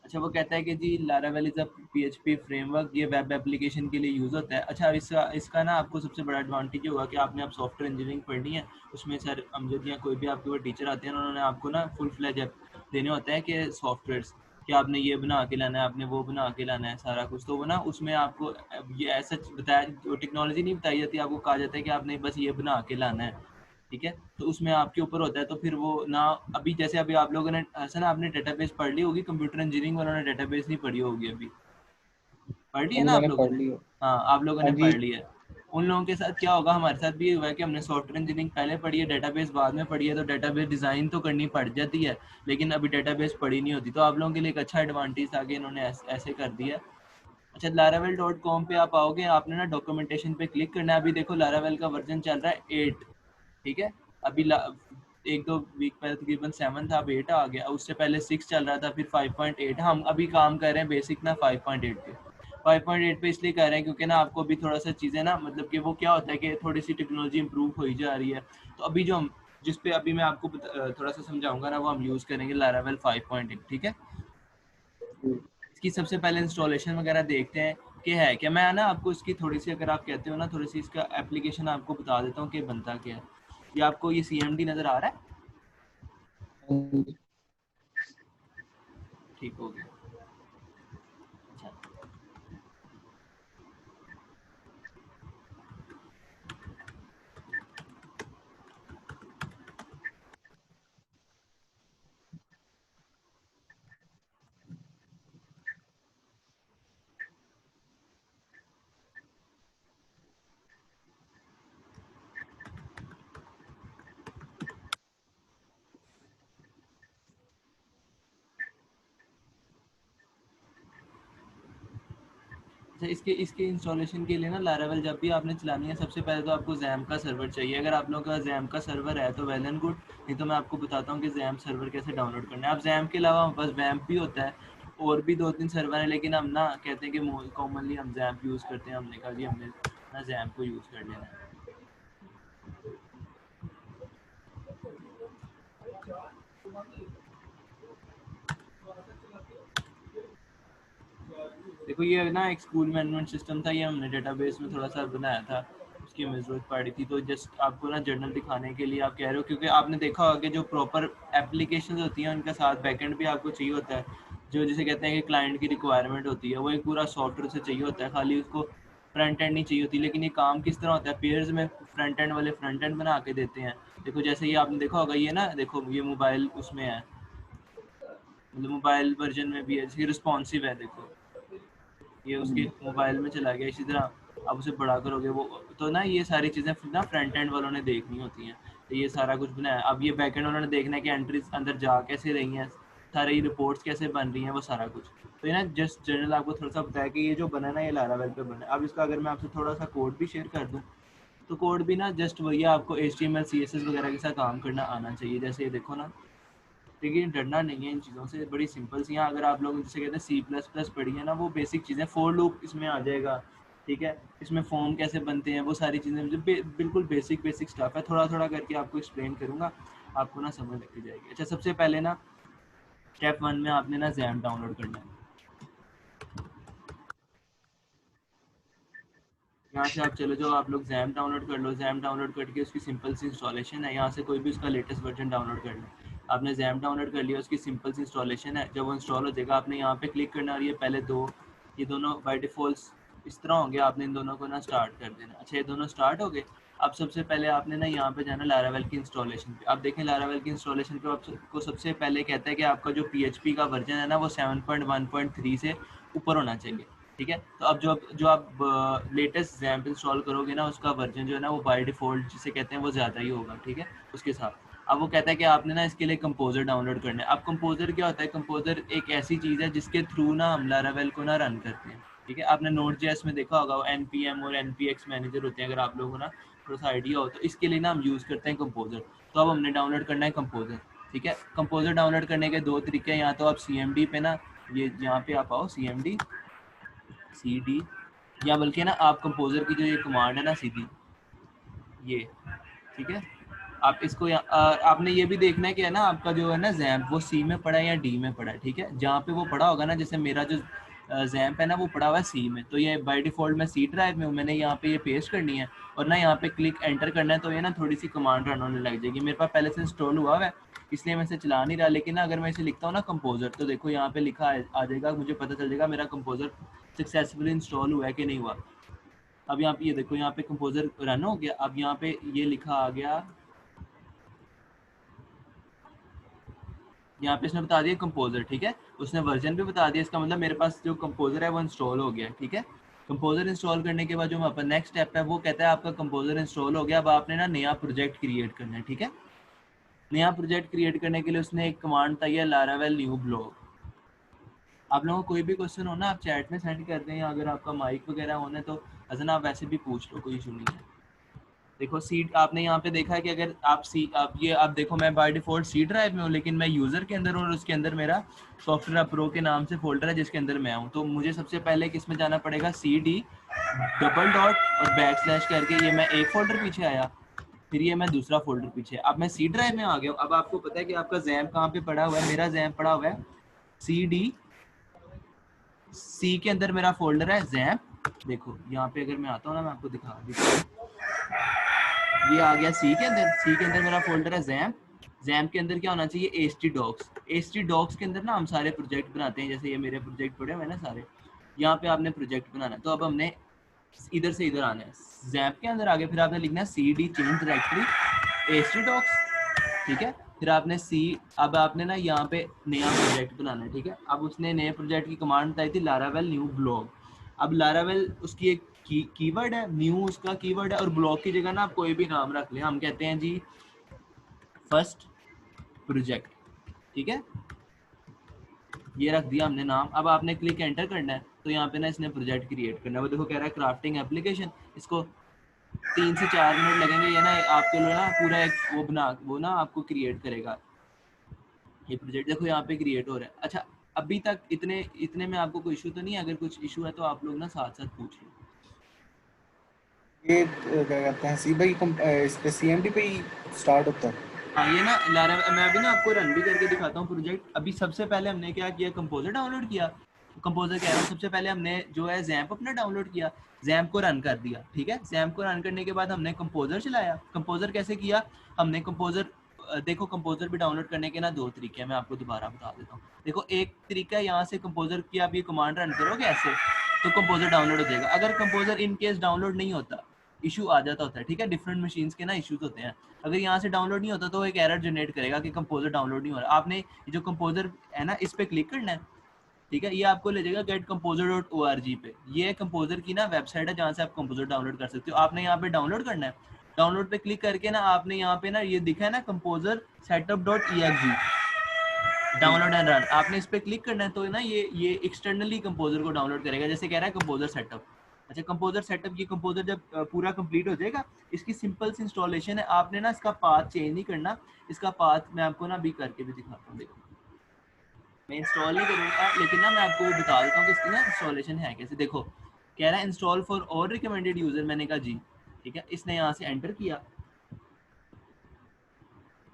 अच्छा, वो कहता है कि जी Laravel is a PHP framework, ये वेब एप्लीकेशन के लिए यूज़ होता है। अच्छा, इसका इसका ना आपको सबसे बड़ा एडवांटेज होगा कि आपने अब सॉफ्टवेयर इंजीनियरिंग पढ़नी है, उसमें सर अमजद या कोई भी आपके ऊपर टीचर आते हैं, उन्होंने आपको ना फुल फ्लैज देने होते हैं कि सॉफ्टवेयर्स कि आपने ये बना के लाना है, आपने वो बना के लाना है, सारा कुछ। तो वो ना उसमें आपको ये ऐसा बताया, टेक्नोलॉजी नहीं बताई जाती, आपको कहा जाता है कि आपने बस ये बना के लाना है, ठीक है। तो उसमें आपके ऊपर होता है। तो फिर वो ना, अभी जैसे अभी आप लोगों ने ऐसा ना, आपने डेटाबेस पढ़ ली होगी, कंप्यूटर इंजीनियरिंग वालों ने डेटाबेस नहीं पढ़ी होगी अभी, पढ़ ली है हाँ जी, ना आप मैंने लोगों पढ़ ने? ली है। हाँ, आप लोगों हाँ ने जी। पढ़ लिया है। उन लोगों के साथ क्या होगा, हमारे साथ भी ये हुआ है कि हमने सॉफ्टवेयर इंजीनियरिंग पहले पढ़ी है, डेटाबेस बाद में पढ़ी है। तो डेटाबेस डिज़ाइन तो करनी पड़ जाती है, लेकिन अभी डेटाबेस पढ़ी नहीं होती। तो आप लोगों के लिए एक अच्छा एडवांटेज आगे इन्होंने ऐसे कर दिया है। अच्छा, laravel.com पे आप आओगे, आपने ना डॉक्यूमेंटेशन पे क्लिक करना है। अभी देखो लारावेल का वर्जन चल रहा है 8, ठीक है। अभी एक दो वीक पहले तकरीबन 7 था, अब 8 आ गया। उससे पहले 6 चल रहा था, फिर 5.8। हम अभी काम कर रहे हैं बेसिक ना 5.8 पे। 5.8 पे इसलिए कर रहे हैं क्योंकि ना आपको अभी थोड़ा सा चीज़ें ना, मतलब कि वो क्या होता है कि थोड़ी सी टेक्नोलॉजी इंप्रूव हो ही जा रही है। तो अभी जो हम जिस पे अभी मैं आपको थोड़ा सा समझाऊंगा ना, वो हम यूज़ करेंगे लारावेल 5.8, ठीक है। इसकी सबसे पहले इंस्टॉलेशन वगैरह देखते हैं कि है क्या। मैं ना आपको इसकी थोड़ी सी, अगर आप कहते हो ना, थोड़ी सी इसका एप्लीकेशन आपको बता देता हूँ कि बनता क्या है। ये आपको ये CMD नज़र आ रहा है? हाँ जी। ठीक हो गया। अच्छा, अच्छा, इसके इसके इंस्टॉलेशन के लिए ना लारावेल जब भी आपने चलानी है, सबसे पहले तो आपको जैम का सर्वर चाहिए। अगर आप लोगों का जैम का सर्वर है तो वेल एंड गुड, नहीं तो मैं आपको बताता हूँ कि जैम सर्वर कैसे डाउनलोड करना है। आप जैम के अलावा बस वैम्प भी होता है, और भी 2-3 सर्वर हैं, लेकिन हम ना कहते हैं कि कॉमनली हम जैम्प यूज़ करते हैं। हमने कहा जी हमने ना जैम्प को यूज़ कर लेना है। देखो, ये ना एक स्कूल मैनेजमेंट सिस्टम था, ये हमने डेटाबेस में थोड़ा सा बनाया था, उसकी हमें ज़रूरत पड़ी थी। तो जस्ट आपको ना जर्नल दिखाने के लिए आप कह रहे हो, क्योंकि आपने देखा होगा कि जो प्रॉपर एप्लीकेशन होती हैं उनके साथ बैकएंड भी आपको चाहिए होता है, जो जिसे कहते हैं कि क्लाइंट की रिक्वायरमेंट होती है, वो एक पूरा सॉफ्टवेयर से चाहिए होता है, खाली उसको फ्रंट एंड नहीं चाहिए होती। लेकिन ये काम किस तरह होता है, पेयर्स में फ्रंट एंड वाले फ्रंट एंड बना के देते हैं। देखो, जैसे ये आपने देखा होगा, ये ना देखो, ये मोबाइल उसमें है, मतलब मोबाइल वर्जन में भी है, जैसे रिस्पॉन्सिव है, देखो ये उसके मोबाइल में चला गया। इसी तरह आप उसे बड़ा करोगे वो, तो ना ये सारी चीज़ें फिर ना फ्रंट एंड वालों ने देखनी होती हैं। तो ये सारा कुछ बनाया। अब ये बैक एंड वालों ने देखना है कि एंट्रीज अंदर जा कैसे रही हैं, सारी रिपोर्ट्स कैसे बन रही हैं, वो सारा कुछ। तो ये ना जस्ट जनरल आपको थोड़ा सा बताया कि ये जो बना ना, ये लारावेल पे बना है। अब इसका अगर मैं आपसे थोड़ा सा कोड भी शेयर कर दूँ, तो कोड भी ना जस्ट वही है, आपको HTML CSS वगैरह के साथ काम करना आना चाहिए। जैसे ये देखो ना, देखिए डरना नहीं है इन चीज़ों से, बड़ी सिंपल सी हैं। अगर आप लोग जिसे कहते हैं C++ पढ़ी है ना, वो बेसिक चीज़ें, फोर लूप इसमें आ जाएगा, ठीक है। इसमें फॉर्म कैसे बनते हैं, वो सारी चीज़ें जो बिल्कुल बेसिक बेसिक स्टफ है, थोड़ा थोड़ा करके आपको एक्सप्लेन करूँगा, आपको ना समझ लगती जाएगी। अच्छा, सबसे पहले ना स्टेप 1 में आपने ना जैम डाउनलोड करना है। यहाँ से आप चलो जाओ, आप लोग जैम डाउनलोड कर लो। जैम डाउनलोड करके उसकी सिंपल सी इंस्टॉलेशन है, यहाँ से कोई भी उसका लेटेस्ट वर्जन डाउनलोड कर लो। आपने जैम डाउनलोड कर लिया, उसकी सिंपल सी इंस्टॉलेशन है। जब वो इंस्टॉल हो जाएगा, आपने यहाँ पे क्लिक करना, और ये पहले दो, ये दोनों बाय डिफ़ॉल्ट इस तरह होंगे, आपने इन दोनों को ना स्टार्ट कर देना। अच्छा, ये दोनों स्टार्ट हो गए। अब सबसे पहले आपने ना यहाँ पे जाना लारावेल की इंस्टॉलेशन पे। आप देखें लारावेल की इंस्टॉलेशन पे आपको सबसे पहले कहता है कि आपका जो PHP का वर्जन है ना, वो 7.1.3 से ऊपर होना चाहिए, ठीक है। तो अब जो आप लेटेस्ट जैम्प इंस्टॉल करोगे ना, उसका वर्जन जो है ना, वो बाय डिफ़ॉल्ट जिसे कहते हैं वो ज़्यादा ही होगा, ठीक है, उसके साथ। अब वो कहता है कि आपने ना इसके लिए कंपोज़र डाउनलोड करना है। अब कंपोज़र क्या होता है? कंपोज़र एक ऐसी चीज़ है जिसके थ्रू ना हम लारावेल को ना रन करते हैं, ठीक है। आपने Node.js में देखा होगा, वो npm और npx मैनेजर होते हैं, अगर आप लोगों को ना थोड़ा सा आइडिया हो, तो इसके लिए ना हम यूज़ करते हैं कंपोज़र। तो अब हमने डाउनलोड करना है कंपोज़र, ठीक है। कंपोज़र डाउनलोड करने के दो तरीके हैं। या तो आप CMD पे ना, ये यहाँ पे आप आओ, CMD CD, या बल्कि ना आप कंपोज़र की जो ये कमांड है ना, सीधी ये, ठीक है। आप इसको आपने ये भी देखना है कि है ना आपका जो है ना जैम्प वो सी में पड़ा है या डी में पड़ा है, ठीक है। जहाँ पे वो पड़ा होगा ना, जैसे मेरा जो जैम्प है ना वो पड़ा हुआ है सी में, तो ये बाय डिफॉल्ट मैं सी ड्राइव में हूँ, मैंने यहाँ पे ये पेस्ट करनी है और ना यहाँ पे क्लिक एंटर करना है, तो ये ना थोड़ी सी कमांड रन होने लग जाएगी। मेरे पास पहले से इंस्टॉल हुआ है इसलिए मैं इसे चला नहीं रहा, लेकिन अगर मैं इसे लिखता हूँ ना कंपोजर, तो देखो यहाँ पे लिखा आ जाएगा, मुझे पता चल जाएगा मेरा कंपोजर सक्सेसफुली इंस्टॉल हुआ है कि नहीं हुआ। अब यहाँ पे ये देखो, यहाँ पे कंपोजर रन हो गया। अब यहाँ पे ये लिखा आ गया, यहाँ पे इसने बता दिया कंपोजर, ठीक है। उसने वर्जन भी बता दिया, इसका मतलब मेरे पास जो कंपोजर है वो इंस्टॉल हो गया, ठीक है। कंपोजर इंस्टॉल करने के बाद जो हमारा नेक्स्ट स्टेप है वो कहता है आपका कंपोजर इंस्टॉल हो गया, अब आपने ना नया प्रोजेक्ट क्रिएट करना है, ठीक है। नया प्रोजेक्ट क्रिएट करने के लिए उसने एक कमांड बताई है, लारावेल न्यू ब्लॉग। आप लोगों को कोई भी क्वेश्चन हो ना आप चैट में सेंड कर दें, या अगर आपका माइक वगैरह होना है तो अजन आप वैसे भी पूछ लो, कोई इशू नहीं है। देखो सी आपने यहाँ पे देखा है कि अगर आप देखो मैं बाय डिफॉल्ट सी ड्राइव में हूँ, लेकिन मैं यूजर के अंदर और उसके अंदर मेरा सॉफ्टवेयर प्रो के नाम से फोल्डर है जिसके अंदर मैं हूँ। तो मुझे सबसे पहले किस में जाना पड़ेगा, सी डी डबल डॉट और बैक स्लैश करके, ये मैं एक फोल्डर पीछे आया, फिर ये मैं दूसरा फोल्डर पीछे, अब मैं सी ड्राइव में आ गया हूँ। अब आपको पता है कि आपका जैम कहाँ पे पड़ा हुआ है, मेरा जैम पड़ा हुआ है सी डी, सी के अंदर मेरा फोल्डर है जैम। देखो यहाँ पे अगर मैं आता हूँ ना, मैं आपको दिखा देता हूँ, ये आ गया सी के अंदर, सी के अंदर मेरा फोल्डर है जैम। जैम के अंदर क्या होना चाहिए, एचटी डॉक्स। एचटी डॉक्स के अंदर ना हम सारे प्रोजेक्ट बनाते हैं, जैसे ये मेरे प्रोजेक्ट पड़े हुए हैं ना सारे, यहाँ पे आपने प्रोजेक्ट बनाना है। तो अब हमने इधर से इधर आना है, जैप के अंदर आगे फिर आपने लिखना है C D change directory H डॉक्स, ठीक है। फिर आपने अब आपने ना यहाँ पे नया प्रोजेक्ट बनाना है, ठीक है। अब उसने नए प्रोजेक्ट की कमांड बताई थी लारावेल न्यू ब्लॉग। अब लारावेल उसकी एक कीवर्ड है, न्यू उसका कीवर्ड है, और ब्लॉग की जगह ना आप कोई भी नाम रख ले, हम कहते हैं जी फर्स्ट प्रोजेक्ट, ठीक है। ये रख दिया हमने नाम। अब आपने क्लिक एंटर करना है, तो यहाँ पे ना इसने प्रोजेक्ट क्रिएट करना है। वो देखो कह रहा है क्राफ्टिंग एप्लीकेशन, इसको 3 से 4 मिनट लगेंगे, ये ना आपके लिए ना पूरा एक वो ना आपको क्रिएट करेगा ये प्रोजेक्ट। देखो यहाँ पे क्रिएट हो रहा है। अच्छा, अभी तक इतने इतने में आपको कोई इशू तो नहीं है? अगर कुछ इशू है तो आप लोग ना साथ साथ पूछ लो। ये क्या कहते हैं सी भाई इस पे सीएमडी पे ही स्टार्ट होता है। हाँ, ये ना लारा, मैं अभी ना आपको रन भी करके दिखाता हूँ प्रोजेक्ट। अभी सबसे पहले हमने क्या किया, कंपोजर डाउनलोड किया। कंपोजर कह रहा हूँ, सबसे पहले हमने जो है जैम्प अपना डाउनलोड किया, जैम्प को रन कर दिया, ठीक है। जैम्प को रन करने के बाद हमने कंपोजर चलाया। कंपोजर कैसे किया हमने, कंपोजर देखो कंपोजर भी डाउनलोड करने के ना 2 तरीके हैं, मैं आपको दोबारा बता देता हूँ। देखो एक तरीका है, यहाँ से कंपोजर की आप ये कमांड रन करोगे ऐसे, तो कंपोजर डाउनलोड हो जाएगा। अगर कंपोजर इन केस डाउनलोड नहीं होता, इशू आ जाता होता है, ठीक है। डिफरेंट मशीन्स के ना इश्यूज होते हैं। अगर यहाँ से डाउनलोड नहीं होता तो एक एरर जनरेट करेगा कि कंपोजर डाउनलोड नहीं हो रहा। आपने जो कंपोजर है ना, इस पे क्लिक करना है, ठीक है। ये आपको ले जाएगा getcomposer.org पे। ये कंपोजर की ना वेबसाइट है जहाँ से आप कंपोजर डाउनलोड कर सकते हो। आपने यहाँ पे डाउनलोड करना है, डाउनलोड पे क्लिक करके ना आपने यहाँ पे ना ये दिखा है ना composer setup.exe download and run, आपने इस पे क्लिक करना है। तो ना ये एक्सटर्नली कंपोजर को डाउनलोड करेगा, जैसे कह रहा है कंपोजर सेटअप। अच्छा, कंपोजर सेटअप, ये कंपोजर जब पूरा कंप्लीट हो जाएगा, इसकी सिंपल सी इंस्टॉलेशन है। आपने ना इसका पाथ चेंज नहीं करना, इसका पाथ मैं आपको ना अभी करके भी दिखाता हूँ। देखो मैं इंस्टॉल नहीं करूँगा, लेकिन ना मैं आपको बता देता हूँ कि इसकी ना इंस्टॉलेशन है कैसे। देखो कह रहा है इंस्टॉल फॉर और रिकमेंडेड यूजर, मैंने कहा जी, ठीक है। इसने यहाँ से एंटर किया।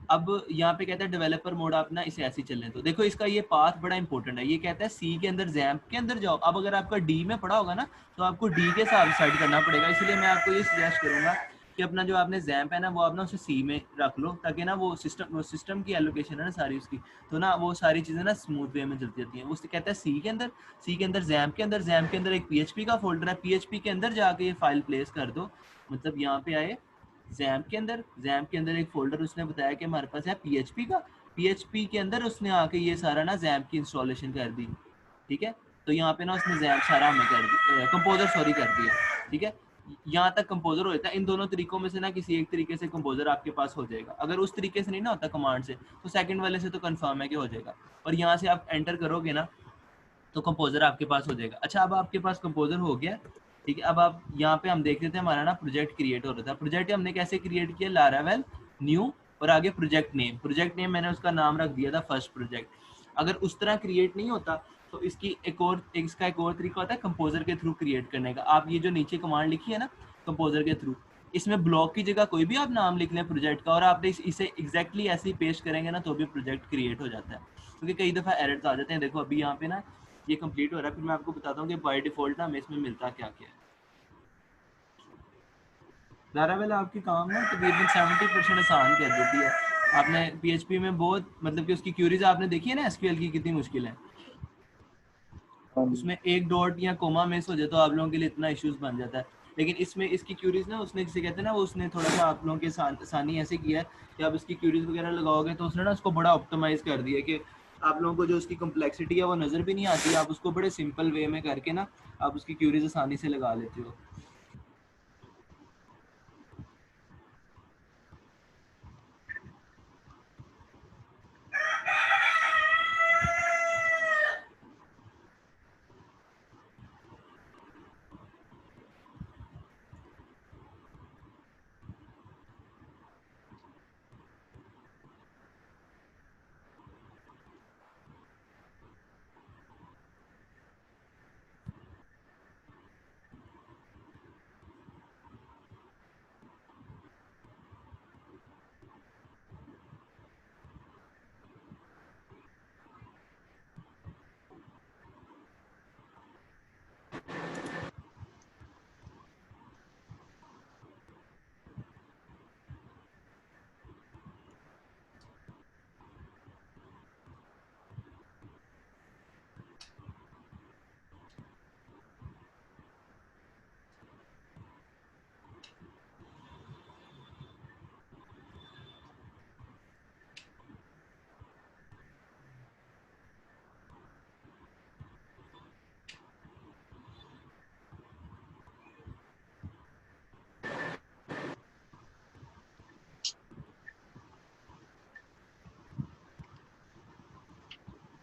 अब यहाँ पे कहता है डेवलपर मोड, आप ना इसे ऐसे ही चलने दो। देखो इसका ये पाथ बड़ा इंपॉर्टेंट है, ये कहता है सी के अंदर जैम्प के अंदर जाओ। अब अगर आपका डी में पड़ा होगा ना, तो आपको डी के साथ सेट करना पड़ेगा। इसलिए मैं आपको ये सजेस्ट करूंगा कि अपना जो आपने जैम्प है ना, वो आप ना उसे सी में रख लो, ताकि ना वो सिस्टम की एलोकेशन है ना सारी उसकी, तो ना वो सारी चीज़ें ना स्मूथ वे में चलती जाती हैं। वो कहता है सी के अंदर, सी के अंदर जैम्प के अंदर, जैम्प के अंदर एक पीएचपी का फोल्डर है, पीएचपी के अंदर जाके ये फाइल प्लेस कर दो। मतलब यहाँ पे आए जैम्प के अंदर, जैम्प के अंदर एक फोल्डर उसने बताया कि हमारे पास है पीएचपी का, पीएचपी के अंदर उसने आके ये सारा ना जैम्प की इंस्टॉलेशन कर दी, ठीक है। तो यहाँ पे ना उसने जैम्प सारा हमें कर दी, कंपोजर सॉरी कर दिया, ठीक है। यहाँ तक कंपोजर हो जाता है। इन दोनों तरीकों में से ना किसी एक तरीके से कंपोजर आपके पास हो जाएगा। अगर उस तरीके से नहीं ना होता कमांड से, तो सेकंड वाले से तो कंफर्म है कि हो जाएगा। और यहाँ से आप एंटर करोगे ना, तो कंपोजर आपके पास हो जाएगा। अच्छा, अब आपके पास कंपोजर हो गया, ठीक है। अब आप यहाँ पे हम देख रहे थे हमारा ना प्रोजेक्ट क्रिएट हो रहा था। प्रोजेक्ट हमने कैसे क्रिएट किया, लारावेल न्यू और आगे प्रोजेक्ट नेम मैंने उसका नाम रख दिया था फर्स्ट प्रोजेक्ट। अगर उस तरह क्रिएट नहीं होता तो इसका एक और तरीका होता है कंपोजर के थ्रू क्रिएट करने का। आप ये जो नीचे कमांड लिखी है ना कंपोजर के थ्रू, इसमें ब्लॉक की जगह कोई भी आप नाम लिख लें प्रोजेक्ट का और आप इसे एग्जैक्टली ऐसे ही पेश करेंगे ना तो भी प्रोजेक्ट क्रिएट हो जाता है, क्योंकि कई दफ़ा एरर्स आ जाते हैं। देखो अभी यहाँ पे ना ये कंप्लीट हो रहा है, फिर मैं आपको बताता हूँ कि बाय डिफ़ॉल्ट ना हमें इसमें मिलता क्या क्या है। लारावेल आपकी काम ना तकरीबन 70% आसान कर देती है। आपने पीएचपी में बहुत मतलब कि उसकी क्यूरीज आपने देखी है ना, एसक्यूएल की कितनी मुश्किल है। हाँ जी। उसमें एक डॉट या कोमा मिस हो जाए तो आप लोगों के लिए इतना इश्यूज बन जाता है। लेकिन इसमें इसकी क्यूरीज ना उसने जिसे कहते हैं ना, वो उसने थोड़ा सा आप लोगों के आसानी ऐसे किया है कि आप इसकी क्यूरीज वगैरह लगाओगे तो उसने ना उसको बड़ा ऑप्टिमाइज कर दिया कि आप लोगों को जो उसकी कम्प्लेक्सिटी है वो नज़र भी नहीं आती, आप उसको बड़े सिंपल वे में करके ना आप उसकी क्यूरीज आसानी से लगा लेते हो।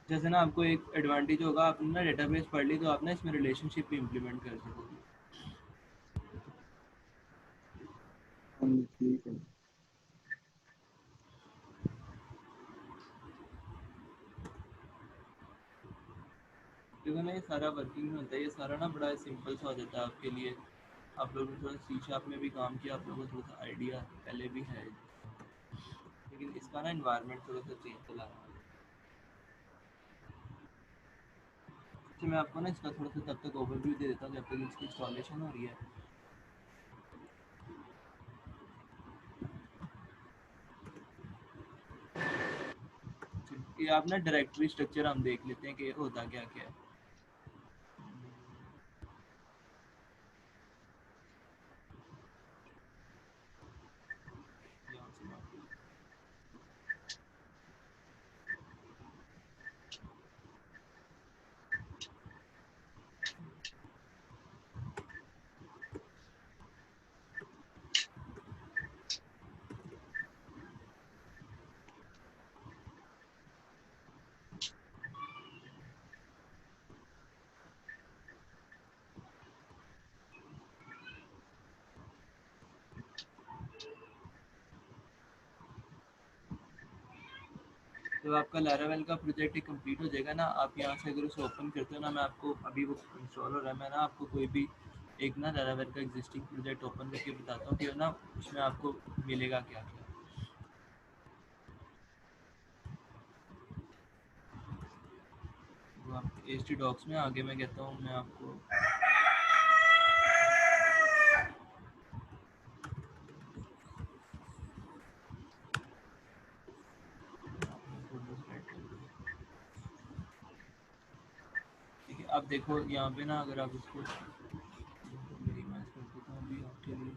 जैसे ना आपको एक एडवांटेज होगा, आपने ना डेटाबेस पढ़ ली तो आप ना इसमें रिलेशनशिप भी इम्प्लीमेंट कर सकोगे। हाँ जी, ठीक है। क्योंकि ना ये सारा वर्किंग में होता है, ये सारा ना बड़ा सिंपल सा हो जाता है आपके लिए। आप लोगों ने थोड़ा सी शार्प में भी काम किया, आप लोगों को थोड़ा सा आइडिया पहले भी है, लेकिन इसका ना इन्वायरमेंट थोड़ा सा चेंज चला रहा है। तो मैं आपको ना इसका थोड़ा सा तब तक ओवरव्यू दे देता हूँ जब तक इसकी इंस्टॉलेशन हो रही है। ये आप ना डायरेक्टरी स्ट्रक्चर हम देख लेते हैं कि होता क्या क्या है। यहाँ से मैं आपको जब आपका लारावेल का प्रोजेक्ट कंप्लीट हो जाएगा ना, आप यहाँ से अगर उसे ओपन करते हो ना, मैं आपको अभी वो इंस्टॉल हो रहा है, मैं ना आपको कोई भी एक ना लारावेल का एग्जिस्टिंग प्रोजेक्ट ओपन करके बताता हूँ कि ना उसमें आपको मिलेगा क्या क्या। वो आप एच टी डॉक्स में आगे मैं कहता हूँ मैं आपको ठीक है। अब देखो यहाँ पे ना अगर आप इसको मिनिमाइज कर देता हूँ अभी आपके लिए।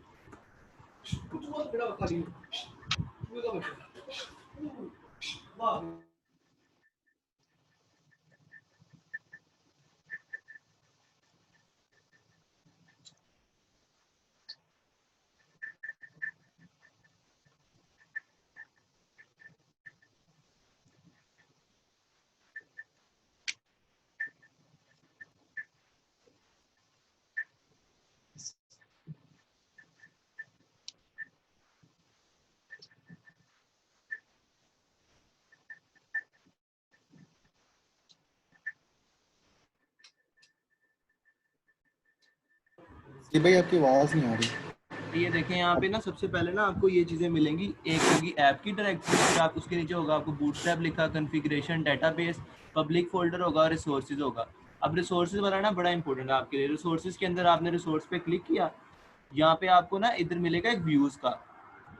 जी भाई, आपकी आवाज़ नहीं आ रही। ये देखें यहाँ पे ना सबसे पहले ना आपको ये चीज़ें मिलेंगी। एक होगी ऐप की डायरेक्टरी, फिर आप उसके नीचे होगा आपको बूटस्ट्रैप लिखा, कॉन्फ़िगरेशन, डेटाबेस, पब्लिक फोल्डर होगा और रिसोर्सेज होगा। अब रिसोर्सेज वाला ना बड़ा इंपॉर्टेंट है आपके लिए। रिसोर्सेज के अंदर आपने रिसोर्स पे क्लिक किया, यहाँ पे आपको ना इधर मिलेगा एक व्यूज़ का,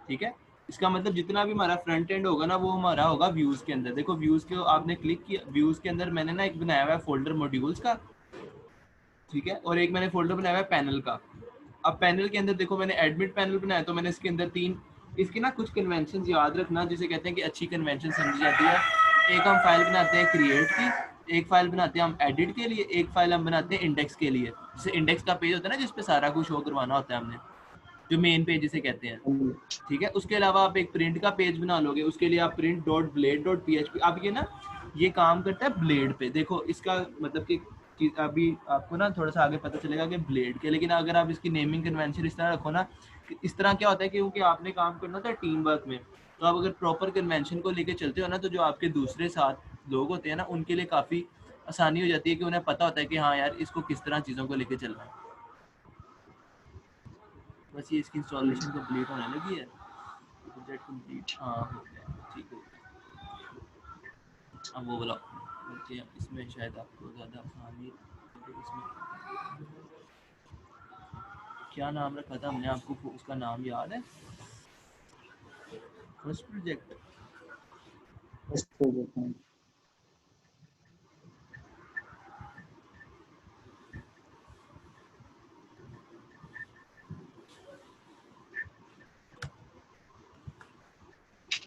ठीक है। इसका मतलब जितना भी हमारा फ्रंट एंड होगा ना वो हमारा होगा व्यूज़ के अंदर। देखो व्यूज़ के आपने क्लिक किया, व्यूज़ के अंदर मैंने ना एक बनाया हुआ है फोल्डर मॉड्यूल्स का, ठीक है, और एक मैंने फोल्डर बनाया हुआ है पैनल का। अब पैनल के अंदर देखो मैंने एडमिट पैनल बनाया, तो मैंने इसके अंदर तीन, इसकी ना कुछ कन्वेंशन याद रखना जिसे कहते हैं कि अच्छी कन्वेंशन समझी जाती है। एक हम फाइल बनाते हैं क्रिएट की, एक फाइल बनाते हैं हम एडिट के लिए, एक फाइल हम बनाते हैं इंडेक्स के लिए। जैसे इंडेक्स का पेज होता है ना जिसपे सारा कुछ शो करवाना होता है हमने, जो मेन पेज जिसे कहते हैं, हाँ जी, ठीक है। उसके अलावा आप एक प्रिंट का पेज बना लोगे, उसके लिए आप print dot blade dot php, अब ये ना ये काम करता है ब्लेड पे। देखो इसका मतलब कि अभी आपको ना थोड़ा सा आगे पता चलेगा कि ब्लेड के, लेकिन अगर आप इसकी नेमिंग कन्वेंशन इस तरह रखो ना, इस तरह क्या होता है कि क्योंकि आपने काम करना होता है टीम वर्क में, तो आप अगर प्रॉपर कन्वेंशन को लेके चलते हो ना, तो जो आपके दूसरे साथ लोग होते हैं ना उनके लिए काफ़ी आसानी हो जाती है कि उन्हें पता होता है कि हाँ यार इसको किस तरह चीज़ों को लेके चलना है। बस ये इसकी इंस्टॉलेशन कंप्लीट होने लगी है, प्रोजेक्ट कंप्लीट, हाँ हो गया, ठीक हो गया। अब वो वाला ओके, इसमें शायद आपको ज़्यादा आसानी, इसमें क्या नाम रखा था हमने, आपको उसका नाम याद है? फर्स्ट प्रोजेक्ट, फर्स्ट प्रोजेक्ट में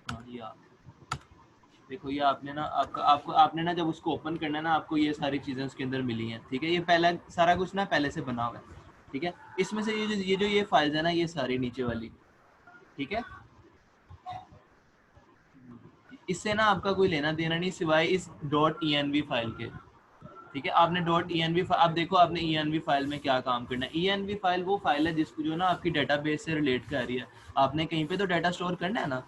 हाँ ये आप देखो, ये आपने ना आपका आपको आपने ना जब उसको ओपन करना है ना, आपको ये सारी चीज़ें उसके अंदर मिली हैं, ठीक है। ये पहला सारा कुछ ना पहले से बना हुआ है, ठीक है। इसमें से ये फाइल्स है ना, ये सारी नीचे वाली, ठीक है। इससे ना आपका कोई लेना देना नहीं सिवाय इस .env फाइल के, ठीक है। आपने .env आप देखो आपने env फाइल में क्या काम करना है। env फाइल वो फाइल है जिसको जो ना आपकी डेटाबेस से रिलेट कर रही है। आपने कहीं पे तो डाटा स्टोर करना है ना,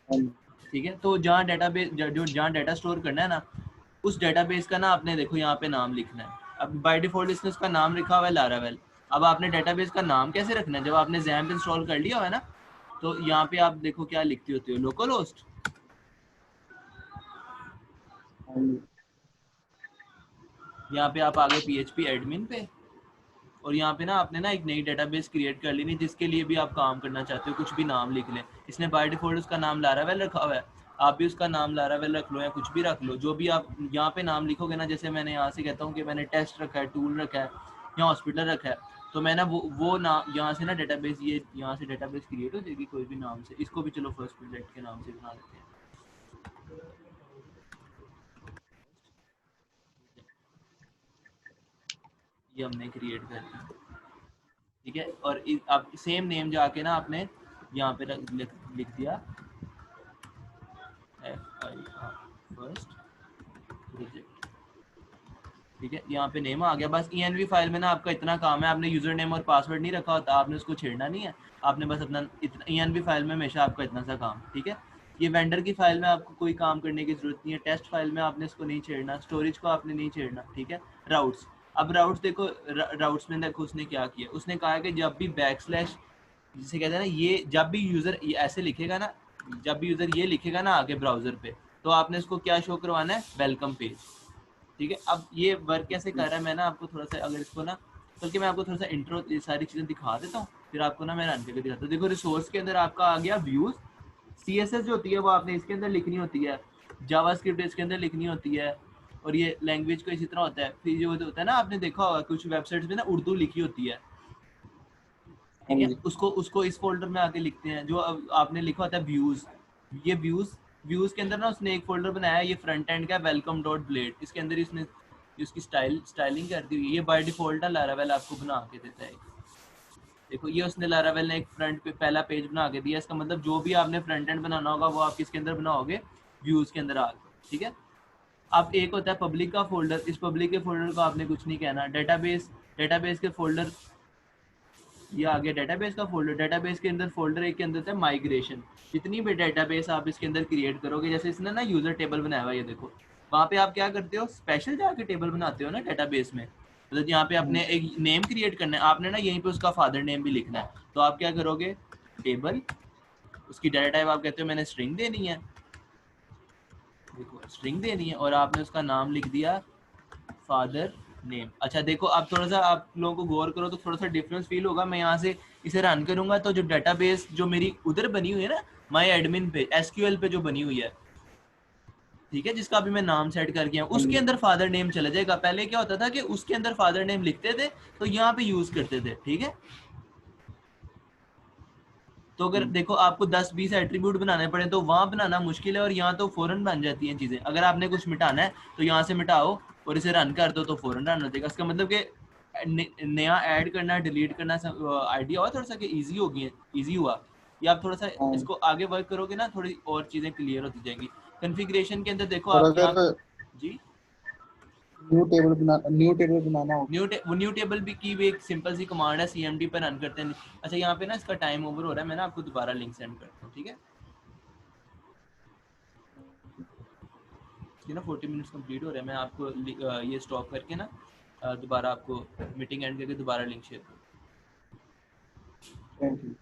हाँ जी, ठीक है। तो जहाँ डेटाबेस जो जहाँ डाटा स्टोर करना है ना, उस डेटाबेस का ना आपने देखो यहाँ पे नाम लिखना है। अब बाय डिफॉल्ट इसने उसका नाम लिखा हुआ है लारावेल। अब आपने डेटाबेस का नाम कैसे रखना है, जब आपने XAMPP इंस्टॉल कर लिया हुआ है ना, तो यहाँ पे आप देखो क्या लिखती होती हो, लोकल होस्ट। हाँ जी, यहाँ पे आप आगे PHP एडमिन पे, और यहाँ पे ना आपने ना एक नई डेटाबेस क्रिएट कर लेनी जिसके लिए भी आप काम करना चाहते हो, कुछ भी नाम लिख लें। इसने बाय डिफॉल्ट उसका नाम लारावेल रखा हुआ है, आप भी उसका नाम लारावेल रख लो या कुछ भी रख लो। जो भी आप यहाँ पे नाम लिखोगे ना, जैसे मैंने यहाँ से कहता हूँ कि मैंने टेस्ट रखा है, टूल रखा है या हॉस्पिटल रखा है, तो मैं ना वो नाम यहाँ से ना डेटाबेस, ये यहाँ से डेटाबेस क्रिएट हो जाएगी कोई भी नाम से। इसको भी चलो फर्स्ट प्रोजेक्ट के नाम से बना देते हैं, ये हमने क्रिएट कर दिया, ठीक है। और आप सेम नेम जाके ना आपने यहाँ पे लिख दिया फर्स्ट प्रोजेक्ट, ठीक है। यहाँ पे नेम आ गया। बस env फाइल में ना आपका इतना काम है, आपने यूजर नेम और पासवर्ड नहीं रखा होता, आपने उसको छेड़ना नहीं है। आपने बस अपना इतना env फाइल में हमेशा आपका इतना सा काम, ठीक है। ये वेंडर की फाइल में आपको कोई काम करने की जरूरत नहीं है, टेस्ट फाइल में आपने इसको नहीं छेड़ना, स्टोरेज को आपने नहीं छेड़ना, ठीक है। राउट्स, अब राउट्स देखो, राउट्स में देखो उसने क्या किया, उसने कहा कि जब भी बैकस्लैश जिसे कहते हैं ना, ये जब भी यूजर ऐसे लिखेगा ना, जब भी यूजर ये लिखेगा ना आगे ब्राउजर पे, तो आपने इसको क्या शो करवाना है, वेलकम पेज, ठीक है। अब ये वर्क कैसे कर रहा है, मैं ना आपको थोड़ा सा अगर इसको ना, बल्कि मैं आपको थोड़ा सा इंट्रो ये सारी चीज़ें दिखा देता हूँ, फिर आपको ना मैं रन करके दिखाता हूँ। देखो रिसोर्स के अंदर आपका आ गया व्यूज, CSS जो होती है वो आपने इसके अंदर लिखनी होती है, जावास्क्रिप्ट इसके अंदर लिखनी होती है, और ये लैंग्वेज को इसी तरह होता है। फिर जो होता है ना, आपने देखा होगा कुछ वेबसाइट्स में ना उर्दू लिखी होती है, हाँ ठीक है। जी, उसको उसको इस फोल्डर में आके लिखते हैं। जो आपने लिखा होता है व्यूज, ये व्यूज के अंदर ना उसने एक फोल्डर बनाया है, ये फ्रंट एंड का वेलकम डॉट ब्लेड, इसके अंदर इसने उसकी स्टाइलिंग कर दी हुई है। ये बाय डिफॉल्ट ना लारावेल आपको बना के देता है। देखो ये उसने लारावेल ने एक फ्रंट पे पहला पेज बना के दिया, इसका मतलब जो भी आपने फ्रंट एंड बनाना होगा वो आप किसके अंदर बनाओगे, व्यूज के अंदर आके, ठीक है। अब एक होता है पब्लिक का फोल्डर, इस पब्लिक के फोल्डर को आपने कुछ नहीं कहना। डेटाबेस के फोल्डर, ये आ गया डेटाबेस का फोल्डर। डेटाबेस के अंदर फोल्डर एक के अंदर था माइग्रेशन। जितनी भी डेटाबेस आप इसके अंदर क्रिएट करोगे, जैसे इसने ना यूजर टेबल बनाया हुआ है, ये देखो, वहाँ पे आप क्या करते हो, स्पेशल जाके टेबल बनाते हो ना डेटाबेस में, मतलब यहाँ पे आपने एक नेम क्रिएट करना है, आपने ना यहीं पे उसका फादर नेम भी लिखना है। तो आप क्या करोगे, टेबल, उसकी डाटा टाइप आप कहते हो मैंने स्ट्रिंग देनी है, देखो स्ट्रिंग देनी है, और आपने उसका नाम लिख दिया फादर नेम। अच्छा देखो अब थोड़ा सा आप लोगों को गौर करो तो थोड़ा सा डिफरेंस फील होगा। मैं यहाँ से इसे रन करूंगा तो जो डेटाबेस जो मेरी उधर बनी हुई है ना, माई एडमिन पे, एसक्यूएल पे जो बनी हुई है, ठीक है, जिसका अभी मैं नाम सेट कर गया, हाँ उसके जी। अंदर फादर नेम चला जाएगा। पहले क्या होता था कि उसके अंदर फादर नेम लिखते थे तो यहाँ पे यूज करते थे, ठीक है। तो अगर देखो आपको 10-20 एट्रीब्यूट बनाने पड़े तो वहां बनाना मुश्किल है, और यहाँ तो फौरन बन जाती हैं चीजें। अगर आपने कुछ मिटाना है तो यहाँ से मिटाओ और इसे रन कर दो तो फौरन रन हो जाएगा। इसका मतलब कि नया ऐड करना, डिलीट करना आइडिया हुआ थोड़ा सा कि इजी हो गई, इजी हुआ। या आप थोड़ा सा हाँ। इसको आगे वर्क करोगे ना, थोड़ी और चीजें क्लियर होती जाएंगी। कॉन्फ़िगरेशन के अंदर देखो और आप यहाँ, अगर जी, न्यू टेबल बनाना हो। न्यू टेबल भी की भी एक सिंपल सी कमांड है, सीएमडी पर रन करते हैं। अच्छा यहाँ पे ना इसका टाइम ओवर हो रहा है, मैं ना आपको दोबारा लिंक सेंड करता हूँ, ठीक है। इसके ना 40 मिनट्स कंप्लीट हो रहे हैं, मैं आपको ये स्टॉप करके ना दोबारा आपको मीटिंग एंड करके दोबारा लिंक शेयर करूँ। Thank you.